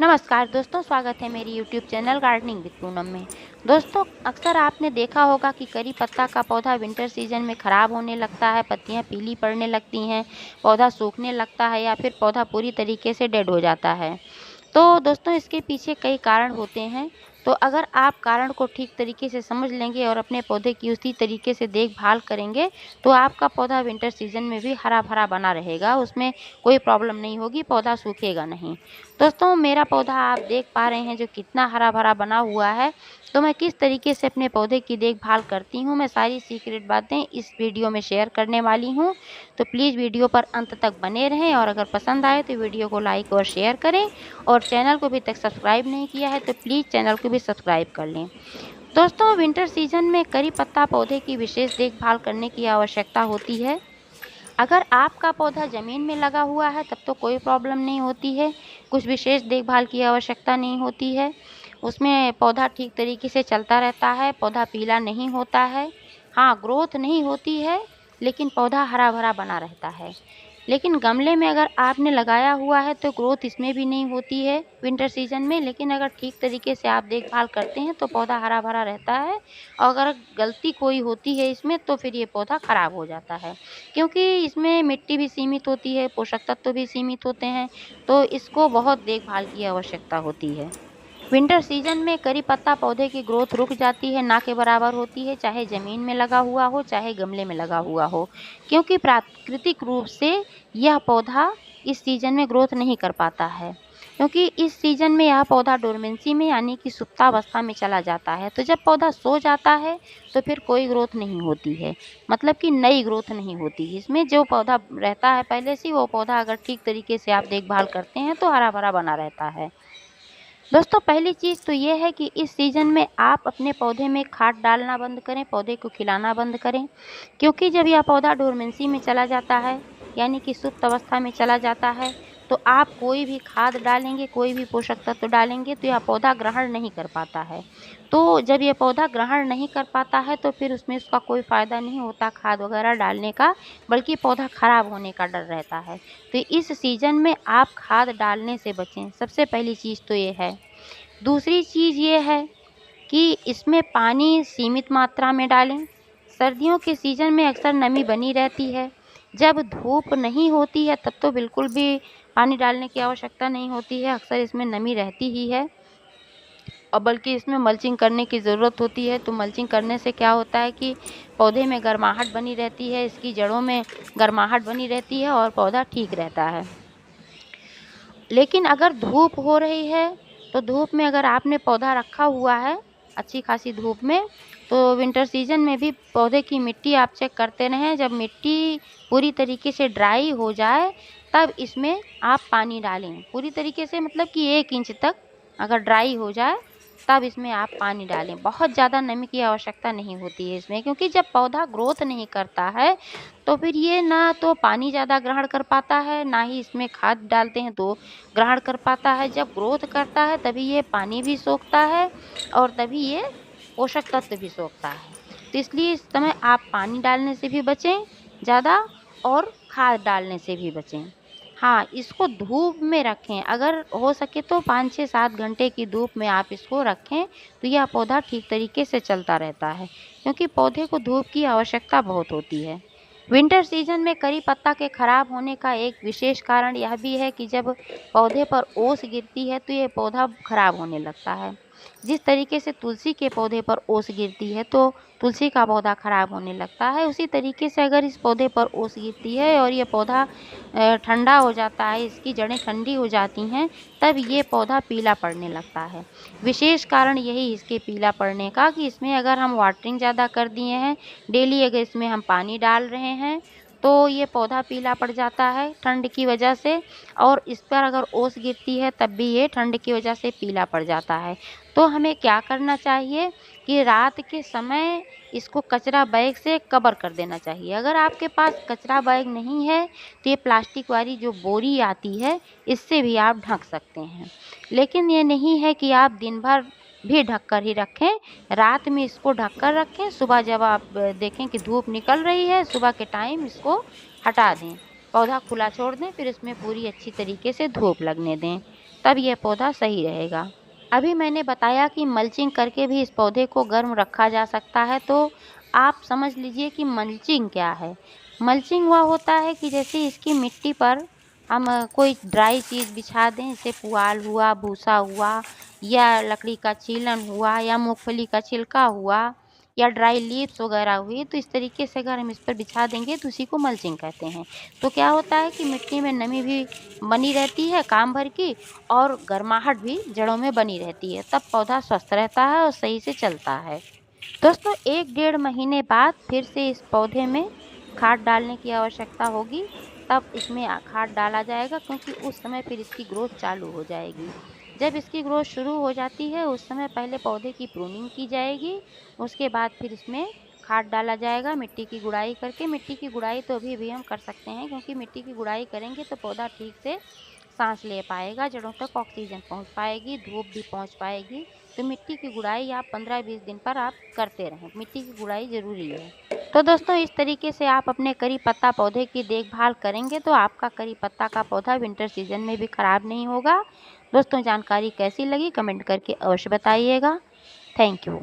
नमस्कार दोस्तों, स्वागत है मेरी YouTube channel gardening with Poonam में। दोस्तों, अक्सर आपने देखा होगा कि करी पत्ता का पौधा विंटर सीजन में ख़राब होने लगता है, पत्तियां पीली पड़ने लगती हैं, पौधा सूखने लगता है या फिर पौधा पूरी तरीके से डेड हो जाता है। तो दोस्तों, इसके पीछे कई कारण होते हैं। तो अगर आप कारण को ठीक तरीके से समझ लेंगे और अपने पौधे की उसी तरीके से देखभाल करेंगे, तो आपका पौधा विंटर सीजन में भी हरा भरा बना रहेगा, उसमें कोई प्रॉब्लम नहीं होगी, पौधा सूखेगा नहीं। दोस्तों, मेरा पौधा आप देख पा रहे हैं जो कितना हरा भरा बना हुआ है। तो मैं किस तरीके से अपने पौधे की देखभाल करती हूँ, मैं सारी सीक्रेट बातें इस वीडियो में शेयर करने वाली हूँ। तो प्लीज़ वीडियो पर अंत तक बने रहें और अगर पसंद आए तो वीडियो को लाइक और शेयर करें, और चैनल को अभी तक सब्सक्राइब नहीं किया है तो प्लीज़ चैनल को भी सब्सक्राइब कर लें। दोस्तों, विंटर सीजन में करी पत्ता पौधे की विशेष देखभाल करने की आवश्यकता होती है। अगर आपका पौधा ज़मीन में लगा हुआ है तब तो कोई प्रॉब्लम नहीं होती है, कुछ विशेष देखभाल की आवश्यकता नहीं होती है। उसमें पौधा ठीक तरीके से चलता रहता है, पौधा पीला नहीं होता है। हाँ, ग्रोथ नहीं होती है, लेकिन पौधा हरा भरा बना रहता है। लेकिन गमले में अगर आपने लगाया हुआ है तो ग्रोथ इसमें भी नहीं होती है विंटर सीजन में, लेकिन अगर ठीक तरीके से आप देखभाल करते हैं तो पौधा हरा भरा रहता है। और अगर गलती कोई होती है इसमें तो फिर ये पौधा ख़राब हो जाता है, क्योंकि इसमें मिट्टी भी सीमित होती है, पोषक तत्व भी सीमित होते हैं, तो इसको बहुत देखभाल की आवश्यकता होती है। विंटर सीजन में करी पत्ता पौधे की ग्रोथ रुक जाती है, ना के बराबर होती है, चाहे ज़मीन में लगा हुआ हो चाहे गमले में लगा हुआ हो, क्योंकि प्राकृतिक रूप से यह पौधा इस सीजन में ग्रोथ नहीं कर पाता है। क्योंकि इस सीजन में यह पौधा डोरमेंसी में यानी कि सुप्तावस्था में चला जाता है। तो जब पौधा सो जाता है तो फिर कोई ग्रोथ नहीं होती है, मतलब कि नई ग्रोथ नहीं होती। इसमें जो पौधा रहता है पहले से, वो पौधा अगर ठीक तरीके से आप देखभाल करते हैं तो हरा भरा बना रहता है। दोस्तों, पहली चीज़ तो ये है कि इस सीज़न में आप अपने पौधे में खाद डालना बंद करें, पौधे को खिलाना बंद करें। क्योंकि जब यह पौधा डोरमेंसी में चला जाता है यानी कि सुप्त अवस्था में चला जाता है, तो आप कोई भी खाद डालेंगे, कोई भी पोषक तत्व डालेंगे तो यह पौधा ग्रहण नहीं कर पाता है। तो जब यह पौधा ग्रहण नहीं कर पाता है तो फिर उसमें उसका कोई फ़ायदा नहीं होता खाद वगैरह डालने का, बल्कि पौधा ख़राब होने का डर रहता है। तो इस सीज़न में आप खाद डालने से बचें, सबसे पहली चीज़ तो ये है। दूसरी चीज़ ये है कि इसमें पानी सीमित मात्रा में डालें। सर्दियों के सीज़न में अक्सर नमी बनी रहती है। जब धूप नहीं होती है तब तो बिल्कुल भी पानी डालने की आवश्यकता नहीं होती है, अक्सर इसमें नमी रहती ही है। और बल्कि इसमें मल्चिंग करने की ज़रूरत होती है। तो मल्चिंग करने से क्या होता है कि पौधे में गर्माहट बनी रहती है, इसकी जड़ों में गर्माहट बनी रहती है और पौधा ठीक रहता है। लेकिन अगर धूप हो रही है तो धूप में अगर आपने पौधा रखा हुआ है अच्छी खासी धूप में, तो विंटर सीजन में भी पौधे की मिट्टी आप चेक करते रहें। जब मिट्टी पूरी तरीके से ड्राई हो जाए तब इसमें आप पानी डालें, पूरी तरीके से मतलब कि 1 इंच तक अगर ड्राई हो जाए तब इसमें आप पानी डालें। बहुत ज़्यादा नमी की आवश्यकता नहीं होती है इसमें, क्योंकि जब पौधा ग्रोथ नहीं करता है तो फिर ये ना तो पानी ज़्यादा ग्रहण कर पाता है, ना ही इसमें खाद डालते हैं तो ग्रहण कर पाता है। जब ग्रोथ करता है तभी ये पानी भी सोखता है और तभी ये पोषक तत्व भी सोखता है। तो इसलिए इस समय आप पानी डालने से भी बचें ज़्यादा और खाद डालने से भी बचें। हाँ, इसको धूप में रखें, अगर हो सके तो 5 से 7 घंटे की धूप में आप इसको रखें, तो यह पौधा ठीक तरीके से चलता रहता है, क्योंकि पौधे को धूप की आवश्यकता बहुत होती है। विंटर सीजन में करी पत्ता के खराब होने का एक विशेष कारण यह भी है कि जब पौधे पर ओस गिरती है तो ये पौधा खराब होने लगता है। जिस तरीके से तुलसी के पौधे पर ओस गिरती है तो तुलसी का पौधा खराब होने लगता है, उसी तरीके से अगर इस पौधे पर ओस गिरती है और ये पौधा ठंडा हो जाता है, इसकी जड़ें ठंडी हो जाती हैं, तब ये पौधा पीला पड़ने लगता है। विशेष कारण यही इसके पीला पड़ने का कि इसमें अगर हम वाटरिंग ज़्यादा कर दिए हैं, डेली अगर इसमें हम पानी डाल रहे हैं, तो ये पौधा पीला पड़ जाता है ठंड की वजह से। और इस पर अगर ओस गिरती है तब भी ये ठंड की वजह से पीला पड़ जाता है। तो हमें क्या करना चाहिए कि रात के समय इसको कचरा बैग से कवर कर देना चाहिए। अगर आपके पास कचरा बैग नहीं है तो ये प्लास्टिक वाली जो बोरी आती है, इससे भी आप ढक सकते हैं। लेकिन ये नहीं है कि आप दिन भर भी ढक कर ही रखें, रात में इसको ढक कर रखें। सुबह जब आप देखें कि धूप निकल रही है, सुबह के टाइम इसको हटा दें, पौधा खुला छोड़ दें, फिर इसमें पूरी अच्छी तरीके से धूप लगने दें। तब यह पौधा सही रहेगा। अभी मैंने बताया कि मल्चिंग करके भी इस पौधे को गर्म रखा जा सकता है, तो आप समझ लीजिए कि मल्चिंग क्या है। मल्चिंग वह होता है कि जैसे इसकी मिट्टी पर हम कोई ड्राई चीज़ बिछा दें, जैसे पुआल हुआ, भूसा हुआ या लकड़ी का छीलन हुआ या मूँगफली का छिलका हुआ या ड्राई लीव्स वगैरह हुई, तो इस तरीके से अगर हम इस पर बिछा देंगे तो उसी को मल्चिंग कहते हैं। तो क्या होता है कि मिट्टी में नमी भी बनी रहती है काम भर की, और गर्माहट भी जड़ों में बनी रहती है, तब पौधा स्वस्थ रहता है और सही से चलता है। दोस्तों 1 डेढ़ महीने बाद फिर से इस पौधे में खाद डालने की आवश्यकता होगी, तब इसमें खाद डाला जाएगा, क्योंकि उस समय फिर इसकी ग्रोथ चालू हो जाएगी। जब इसकी ग्रोथ शुरू हो जाती है उस समय पहले पौधे की प्रूनिंग की जाएगी, उसके बाद फिर इसमें खाद डाला जाएगा मिट्टी की गुड़ाई करके। मिट्टी की गुड़ाई तो अभी भी हम कर सकते हैं, क्योंकि मिट्टी की गुड़ाई करेंगे तो पौधा ठीक से सांस ले पाएगा, जड़ों तक ऑक्सीजन पहुंच पाएगी, धूप भी पहुंच पाएगी। तो मिट्टी की गुड़ाई आप 15-20 दिन पर आप करते रहें, मिट्टी की गुड़ाई ज़रूरी है। तो दोस्तों इस तरीके से आप अपने करी पत्ता पौधे की देखभाल करेंगे तो आपका करी पत्ता का पौधा विंटर सीजन में भी ख़राब नहीं होगा। दोस्तों जानकारी कैसी लगी कमेंट करके अवश्य बताइएगा। Thank you.